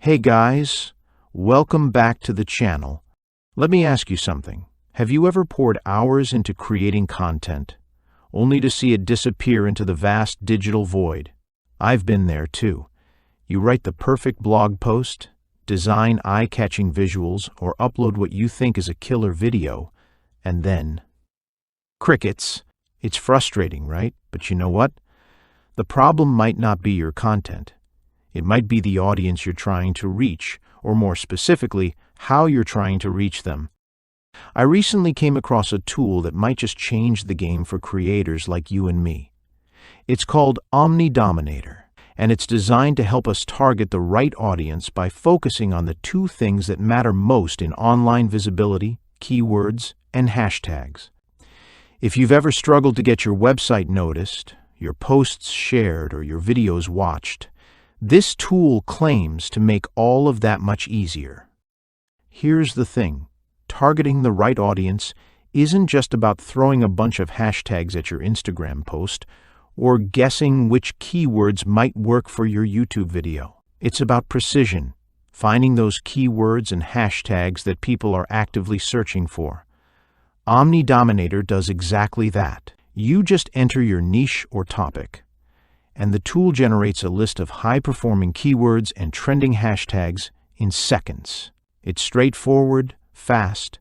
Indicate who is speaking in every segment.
Speaker 1: Hey guys, welcome back to the channel. Let me ask you something. Have you ever poured hours into creating content, only to see it disappear into the vast digital void? I've been there too. You write the perfect blog post, design eye-catching visuals, or upload what you think is a killer video, and then crickets. It's frustrating, right? But you know what? The problem might not be your content. It might be the audience you're trying to reach, or more specifically, how you're trying to reach them. I recently came across a tool that might just change the game for creators like you and me. It's called OmniDominator, and it's designed to help us target the right audience by focusing on the two things that matter most in online visibility: keywords and hashtags. If you've ever struggled to get your website noticed, your posts shared, or your videos watched, this tool claims to make all of that much easier. Here's the thing. Targeting the right audience isn't just about throwing a bunch of hashtags at your Instagram post or guessing which keywords might work for your YouTube video. It's about precision, finding those keywords and hashtags that people are actively searching for. OmniDominator does exactly that. You just enter your niche or topic, and the tool generates a list of high-performing keywords and trending hashtags in seconds. It's straightforward, fast,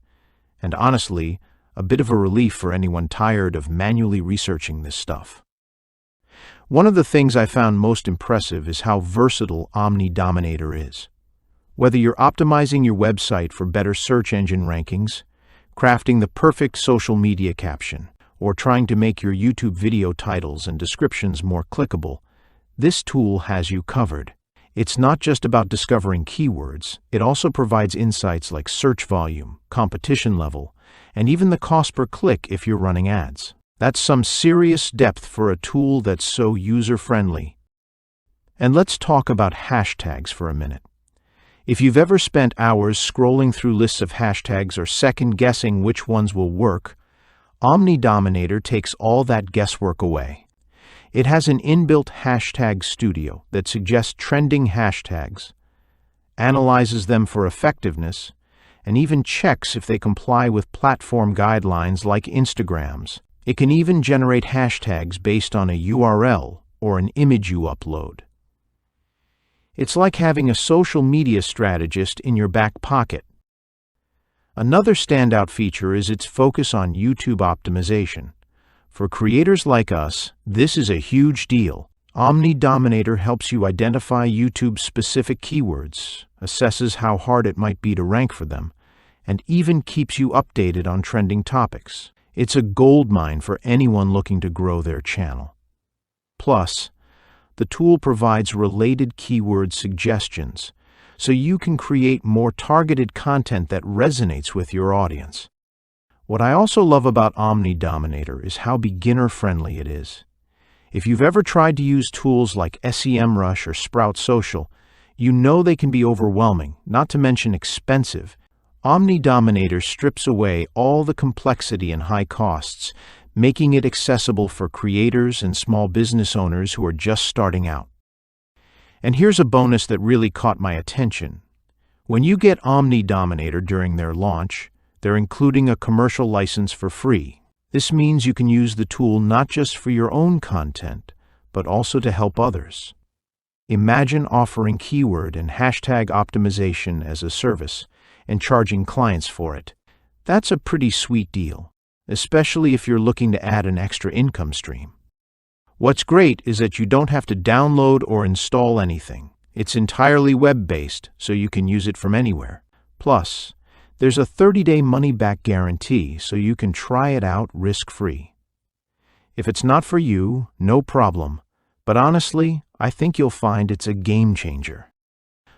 Speaker 1: and honestly, a bit of a relief for anyone tired of manually researching this stuff. One of the things I found most impressive is how versatile OmniDominator is. Whether you're optimizing your website for better search engine rankings, crafting the perfect social media caption, or trying to make your YouTube video titles and descriptions more clickable, this tool has you covered. It's not just about discovering keywords, it also provides insights like search volume, competition level, and even the cost per click if you're running ads. That's some serious depth for a tool that's so user-friendly. And let's talk about hashtags for a minute. If you've ever spent hours scrolling through lists of hashtags or second-guessing which ones will work, OmniDominator takes all that guesswork away. It has an inbuilt hashtag studio that suggests trending hashtags, analyzes them for effectiveness, and even checks if they comply with platform guidelines like Instagram's. It can even generate hashtags based on a URL or an image you upload. It's like having a social media strategist in your back pocket. Another standout feature is its focus on YouTube optimization. For creators like us, this is a huge deal. OmniDominator helps you identify YouTube-specific keywords, assesses how hard it might be to rank for them, and even keeps you updated on trending topics. It's a goldmine for anyone looking to grow their channel. Plus, the tool provides related keyword suggestions, so you can create more targeted content that resonates with your audience. What I also love about OmniDominator is how beginner-friendly it is. If you've ever tried to use tools like SEMrush or Sprout Social, you know they can be overwhelming, not to mention expensive. OmniDominator strips away all the complexity and high costs, making it accessible for creators and small business owners who are just starting out. And here's a bonus that really caught my attention. When you get OmniDominator during their launch, they're including a commercial license for free. This means you can use the tool not just for your own content, but also to help others. Imagine offering keyword and hashtag optimization as a service and charging clients for it. That's a pretty sweet deal, especially if you're looking to add an extra income stream. What's great is that you don't have to download or install anything. It's entirely web-based, so you can use it from anywhere. Plus, there's a 30-day money-back guarantee, so you can try it out risk-free. If it's not for you, no problem. But honestly, I think you'll find it's a game changer.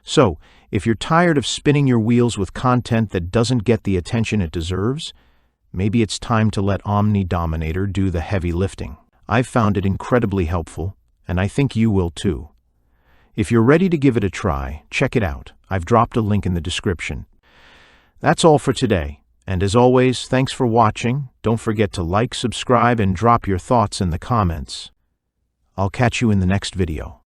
Speaker 1: So, if you're tired of spinning your wheels with content that doesn't get the attention it deserves, maybe it's time to let OmniDominator do the heavy lifting. I've found it incredibly helpful, and I think you will too. If you're ready to give it a try, check it out. I've dropped a link in the description. That's all for today, and as always, thanks for watching. Don't forget to like, subscribe, and drop your thoughts in the comments. I'll catch you in the next video.